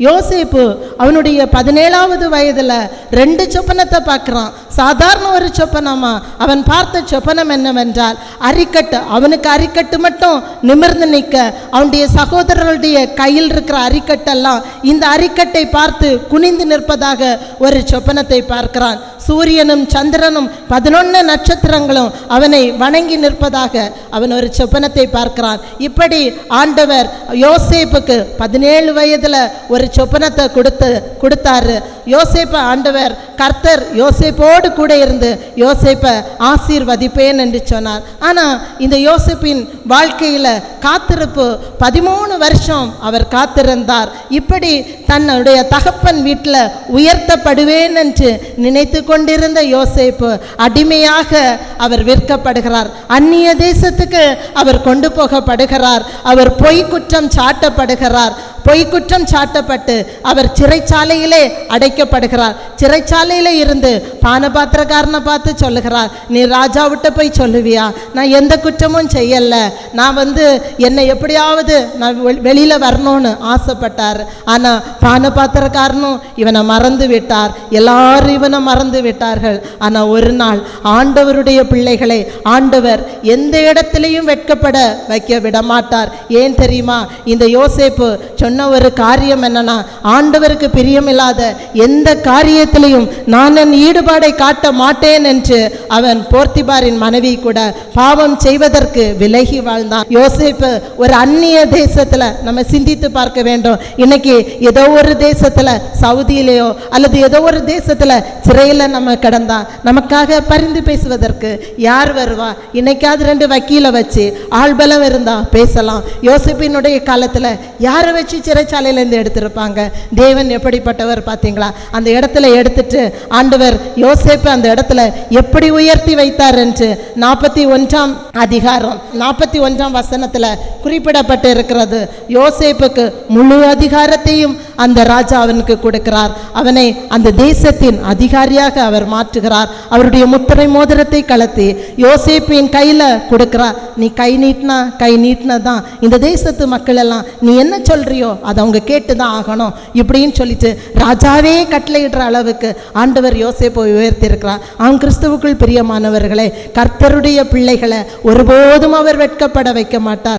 யோசேப்பு அவனுடைய 17வது வயதுல 2 சொப்பனத்தை பார்க்கிறான். சாதாரண ஒரு சொப்பனமா? அவன் பார்த்த சொப்பனம் என்னவென்றால், அரிக்கட்டு, அவனுக்கு அரிக்கட்டு மட்டும் நிமிர்ந்து நிற்க, அவனுடைய சகோதரர்களுடைய கையில் இருக்கிற அரிக்கட்டெல்லாம் இந்த அரிக்கட்டை பார்த்து குனிந்து நிற்பதாக ஒரு சொப்பனத்தை பார்க்கிறான். சூரியனும் சந்திரனும் 11 நட்சத்திரங்களும் அவனை வணங்கி நிற்பதாக அவன் ஒரு சொப்பனத்தை பார்க்கிறான். இப்படி ஆண்டவர் யோசேப்புக்கு 17 வயதுல ஒரு சொப்பனத்தை கொடுத்தாரு. யோசேப்பை ஆண்டவர் கர்த்தர் யோசேப்போடு கூட இருந்து யோசேப்பை ஆசீர்வதிப்பேன் என்று சொன்னார். ஆனால் இந்த யோசேப்பின் வாழ்க்கையில் காத்திருப்பு 13 வருஷம் அவர் காத்திருந்தார். இப்படி தன்னுடைய தகப்பன் வீட்டில் உயர்த்தப்படுவேன் என்று நினைத்து கொண்டிருந்த யோசேப்பு அடிமையாக அவர் விற்கப்படுகிறார். அந்நிய தேசத்துக்கு அவர் கொண்டு போகப்படுகிறார். அவர் பொய் குற்றம் சாட்டப்படுகிறார். பொய்க்குற்றம் சாட்டப்பட்டு அவர் சிறைச்சாலையிலே அடைக்கப்படுகிறார். சிறைச்சாலையில இருந்து பானபாத்திரக்காரனை பார்த்து சொல்லுகிறார், நீ ராஜாவிட்ட போய் சொல்லுவியா, நான் எந்த குற்றமும் செய்யல, நான் என்னை எப்படியாவது நான் வெளியில வரணும்னு ஆசைப்பட்டார். ஆனா பானபாத்திரக்காரனும் இவனை மறந்து விட்டார். எல்லாரும் இவனை மறந்து விட்டார்கள். ஆனா ஒரு நாள் ஆண்டவருடைய பிள்ளைகளை ஆண்டவர் எந்த இடத்திலையும் வெட்கப்பட வைக்க விட மாட்டார். ஏன் தெரியுமா? இந்த யோசேப்பு சொன்ன ஒரு காரியம் என்னன்னா, ஆண்டவருக்கு பிரியமில்லாத எந்த காரியத்திலையும் நான் என் ஈடுபாடை காட்ட மாட்டேன் என்று அவன் போர்த்திபாரின் மனைவி கூட பாவம் செய்வதற்கு விலகி வாழ்ந்தான். யோசேப்பு ஒரு அந்நிய தேசத்துல நம்ம சிந்தித்து பார்க்க வேண்டும். இன்னைக்கு ஏதோ ஒரு தேசத்துல, சவுதியிலேயோ அல்லது ஏதோ ஒரு தேசத்துல சிறையில நம்ம கிடந்தா நமக்காக பரிந்து பேசுவதற்கு யார் வருவா? இன்னைக்காவது 2 வக்கீலை வச்சு ஆள்பலம் இருந்தா பேசலாம். யோசேப்பினுடைய காலத்துல யாரை வச்சு சிறைச்சாலையிலேருந்து எடுத்திருப்பாங்க? தேவன் எப்படிப்பட்டவர் பார்த்தீங்களா? அந்த இடத்துல எடுத்துட்டு ஆண்டவர் யோசேப்பு அந்த இடத்துல எப்படி உயர்த்தி வைத்தார் என்று 41ஆம் அதிகாரம் 41ஆம் வசனத்துல குறிப்பிடப்பட்டு இருக்கிறது. யோசேப்புக்கு முழு அதிகாரத்தையும் அந்த ராஜா அவனுக்கு கொடுக்கிறார். அவனை அந்த தேசத்தின் அதிகாரியாக அவர் மாற்றுகிறார். அவருடைய முத்திரை மோதிரத்தை கலத்தி யோசேப்பின் கையில கொடுக்கிறார். நீ கை நீட்டினதான் இந்த தேசத்து மக்கள் எல்லாம் நீ என்ன சொல்றியோ அதை அவங்க கேட்டுதான் ஆகணும் இப்படின்னு சொல்லிட்டு ராஜாவே கட்டளையிடுற அளவுக்கு ஆண்டவர் யோசேப்பை உயர்த்தி இருக்கிறார். அவன் கிறிஸ்துவுக்குள் பிரியமானவர்களே, கர்த்தருடைய பிள்ளைகளை ஒருபோதும் அவர் வெட்கப்பட வைக்க மாட்டார்.